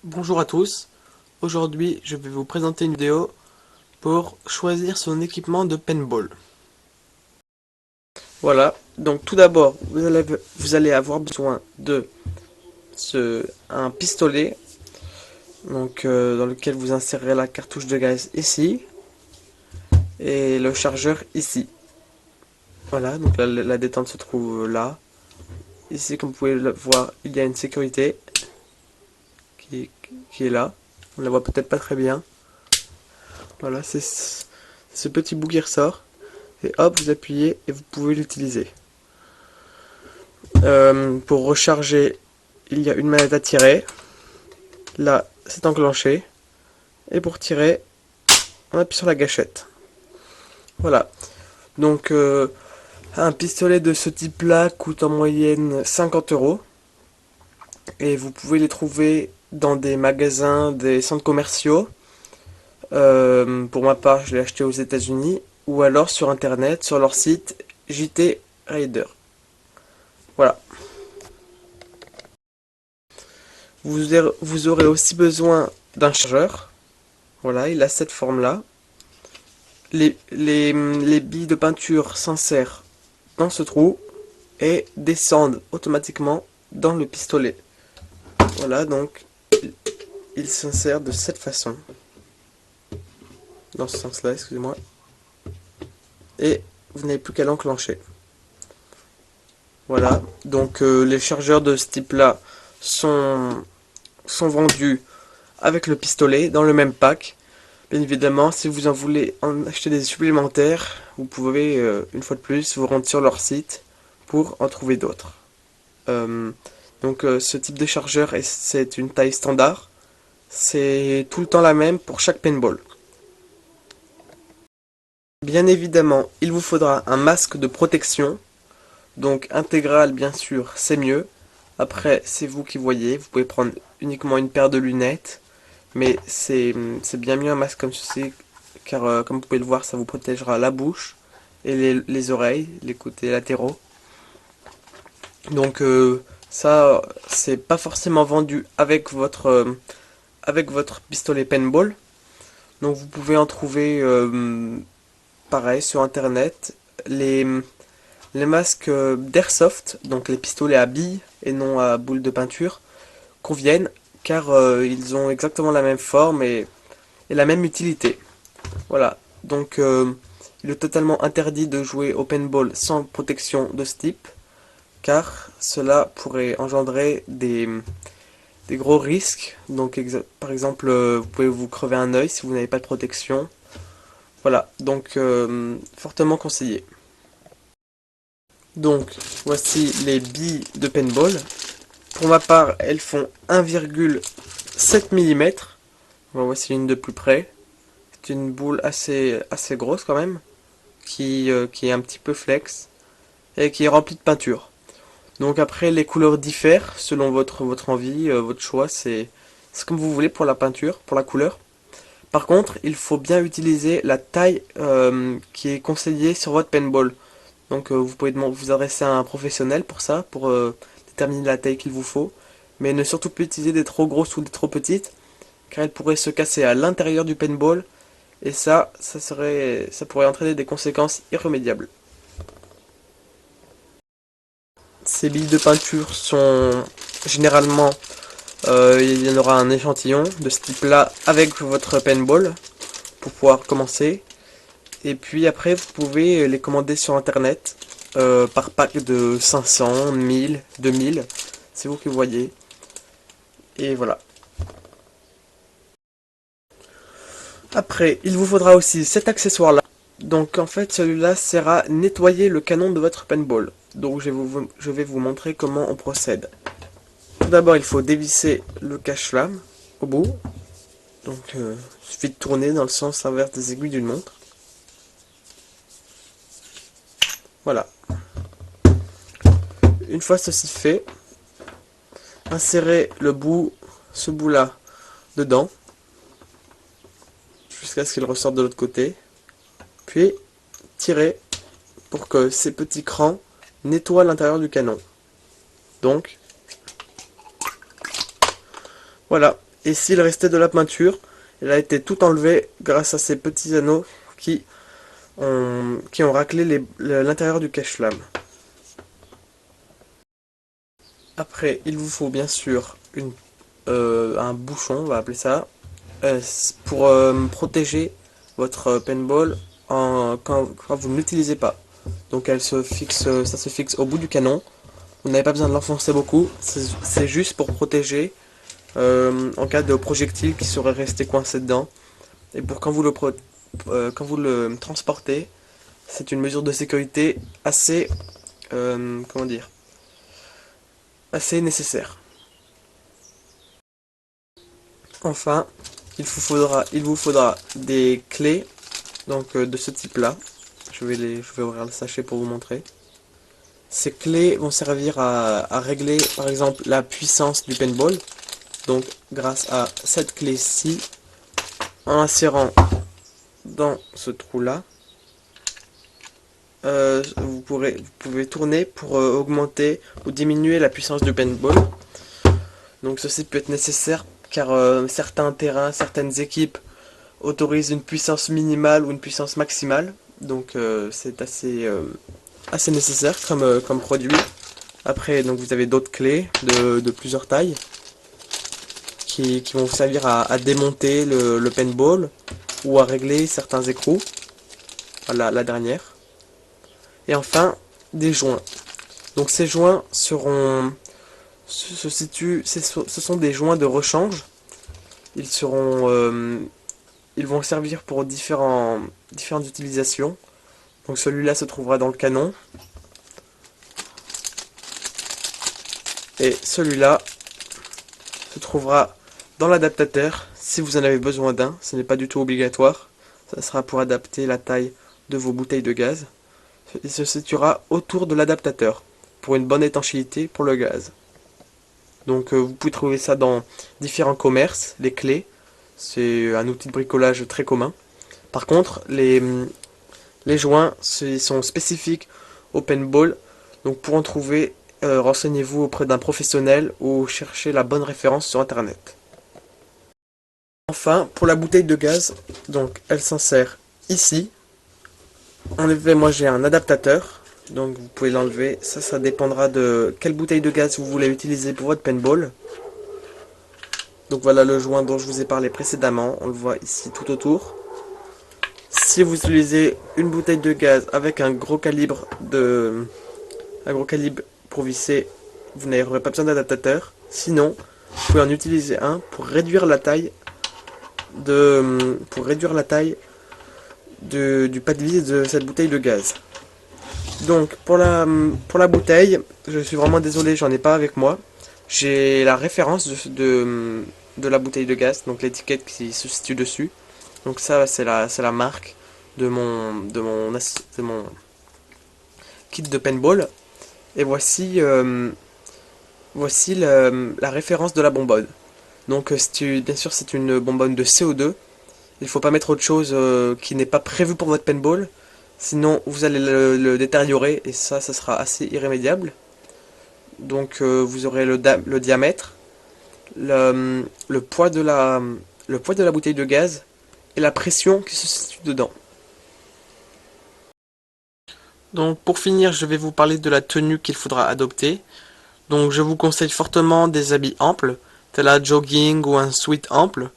Bonjour à tous, aujourd'hui je vais vous présenter une vidéo pour choisir son équipement de paintball. Voilà, donc tout d'abord vous allez avoir besoin de un pistolet dans lequel vous insérerez la cartouche de gaz ici et le chargeur ici. Voilà, donc la détente se trouve là. Ici comme vous pouvez le voir il y a une sécurité qui, qui est là, on la voit peut-être pas très bien. Voilà, c'est ce petit bout qui ressort. Et hop, vous appuyez et vous pouvez l'utiliser. Pour recharger, il y a une manette à tirer. Là, c'est enclenché. Et pour tirer, on appuie sur la gâchette. Voilà. Donc, un pistolet de ce type-là coûte en moyenne 50 €. Et vous pouvez les trouver dans des magasins, des centres commerciaux. Pour ma part, je l'ai acheté aux États-Unis. Ou alors sur internet, sur leur site JT Raider. Voilà. Vous aurez aussi besoin d'un chargeur. Voilà, il a cette forme-là. Les billes de peinture s'insèrent dans ce trou et descendent automatiquement dans le pistolet. Voilà, donc il s'insère de cette façon. Dans ce sens-là, excusez-moi. Et vous n'avez plus qu'à l'enclencher. Voilà, donc les chargeurs de ce type-là sont vendus avec le pistolet dans le même pack. Bien évidemment, si vous en voulez en acheter des supplémentaires, vous pouvez, une fois de plus, vous rendre sur leur site pour en trouver d'autres. Euh, ce type de chargeur, c'est une taille standard. C'est tout le temps la même pour chaque paintball. Bien évidemment, il vous faudra un masque de protection. Donc intégral, bien sûr, c'est mieux. Après, c'est vous qui voyez. Vous pouvez prendre uniquement une paire de lunettes. Mais c'est bien mieux un masque comme ceci, car comme vous pouvez le voir, ça vous protégera la bouche et les oreilles, les côtés latéraux. Donc ça, c'est pas forcément vendu avec votre pistolet paintball. Donc vous pouvez en trouver pareil sur internet. Les, les masques d'airsoft, donc les pistolets à billes et non à boules de peinture, conviennent car ils ont exactement la même forme et la même utilité. Voilà, donc il est totalement interdit de jouer au paintball sans protection de ce type, car cela pourrait engendrer des gros risques. Donc par exemple, vous pouvez vous crever un œil si vous n'avez pas de protection. Voilà, donc fortement conseillé. Donc voici les billes de paintball. Pour ma part, elles font 1,7 mm. Voici une de plus près. C'est une boule assez grosse quand même, qui est un petit peu flex et qui est remplie de peinture. Donc après, les couleurs diffèrent selon votre envie, votre choix, c'est comme vous voulez pour la peinture, pour la couleur. Par contre, il faut bien utiliser la taille qui est conseillée sur votre paintball. Donc vous pouvez vous adresser à un professionnel pour ça, pour déterminer la taille qu'il vous faut. Mais ne surtout pas utiliser des trop grosses ou des trop petites, car elles pourraient se casser à l'intérieur du paintball. Et ça pourrait entraîner des conséquences irrémédiables. Ces billes de peinture sont généralement, il y en aura un échantillon de ce type-là avec votre paintball pour pouvoir commencer. Et puis après, vous pouvez les commander sur internet par pack de 500, 1000, 2000. C'est vous qui voyez. Et voilà. Après, il vous faudra aussi cet accessoire-là. Donc en fait, celui-là sert à nettoyer le canon de votre paintball. Donc je vais vous montrer comment on procède. Tout d'abord, il faut dévisser le cache-flamme au bout. Donc il suffit de tourner dans le sens inverse des aiguilles d'une montre. Voilà. Une fois ceci fait, insérez ce bout-là, dedans, jusqu'à ce qu'il ressorte de l'autre côté. Puis tirez pour que ces petits crans nettoient l'intérieur du canon. Donc, voilà. Et s'il restait de la peinture, elle a été tout enlevée grâce à ces petits anneaux qui ont raclé l'intérieur du cache-flamme. Après, il vous faut bien sûr un bouchon, on va appeler ça, pour protéger votre paintball quand vous ne l'utilisez pas. Donc ça se fixe au bout du canon. Vous n'avez pas besoin de l'enfoncer beaucoup, c'est juste pour protéger en cas de projectile qui serait resté coincé dedans. Et pour quand vous le transportez, c'est une mesure de sécurité assez, comment dire, assez nécessaire. Enfin, il vous faudra des clés donc de ce type-là. Je vais ouvrir le sachet pour vous montrer. Ces clés vont servir à régler par exemple la puissance du paintball. Donc grâce à cette clé-ci, en insérant dans ce trou-là, vous pouvez tourner pour augmenter ou diminuer la puissance du paintball. Donc ceci peut être nécessaire car certains terrains, certaines équipes autorisent une puissance minimale ou une puissance maximale. Donc c'est assez nécessaire comme produit. Après, donc vous avez d'autres clés de plusieurs tailles qui vont vous servir à démonter le paintball ou à régler certains écrous. Voilà la dernière. Et enfin, des joints. Donc ces joints ce sont des joints de rechange. Ils vont servir pour différentes utilisations. Donc celui-là se trouvera dans le canon. Et celui-là se trouvera dans l'adaptateur si vous en avez besoin d'un. Ce n'est pas du tout obligatoire. Ça sera pour adapter la taille de vos bouteilles de gaz. Il se situera autour de l'adaptateur pour une bonne étanchéité pour le gaz. Donc vous pouvez trouver ça dans différents commerces, les clés. C'est un outil de bricolage très commun. Par contre, les joints sont spécifiques au paintball. Donc pour en trouver, renseignez-vous auprès d'un professionnel ou cherchez la bonne référence sur internet. Enfin, pour la bouteille de gaz, donc elle s'insère ici. En effet, moi j'ai un adaptateur, donc vous pouvez l'enlever. Ça dépendra de quelle bouteille de gaz vous voulez utiliser pour votre paintball. Donc voilà le joint dont je vous ai parlé précédemment, on le voit ici tout autour. Si vous utilisez une bouteille de gaz avec un gros calibre pour visser, vous n'aurez pas besoin d'adaptateur. Sinon, vous pouvez en utiliser un pour réduire la taille du pas de vis de cette bouteille de gaz. Donc pour la bouteille, je suis vraiment désolé, j'en ai pas avec moi. J'ai la référence de la bouteille de gaz, donc l'étiquette qui se situe dessus. Donc ça c'est la marque de mon kit de paintball. Et voici la référence de la bonbonne. Donc bien sûr c'est une bonbonne de CO2. Il ne faut pas mettre autre chose qui n'est pas prévu pour votre paintball. Sinon vous allez le détériorer et ça sera assez irrémédiable. Donc vous aurez le diamètre, le poids de la bouteille de gaz et la pression qui se situe dedans. Donc pour finir, je vais vous parler de la tenue qu'il faudra adopter. Donc je vous conseille fortement des habits amples, tel un jogging ou un sweat ample,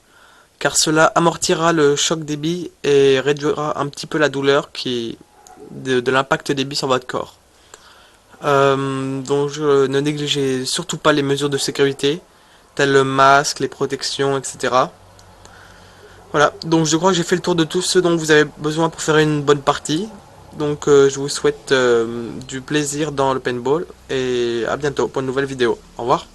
car cela amortira le choc des billes et réduira un petit peu la douleur de l'impact des billes sur votre corps. Donc ne négligez surtout pas les mesures de sécurité, telles le masque, les protections, etc. Voilà, donc je crois que j'ai fait le tour de tout ce dont vous avez besoin pour faire une bonne partie. Donc je vous souhaite du plaisir dans le paintball et à bientôt pour une nouvelle vidéo. Au revoir.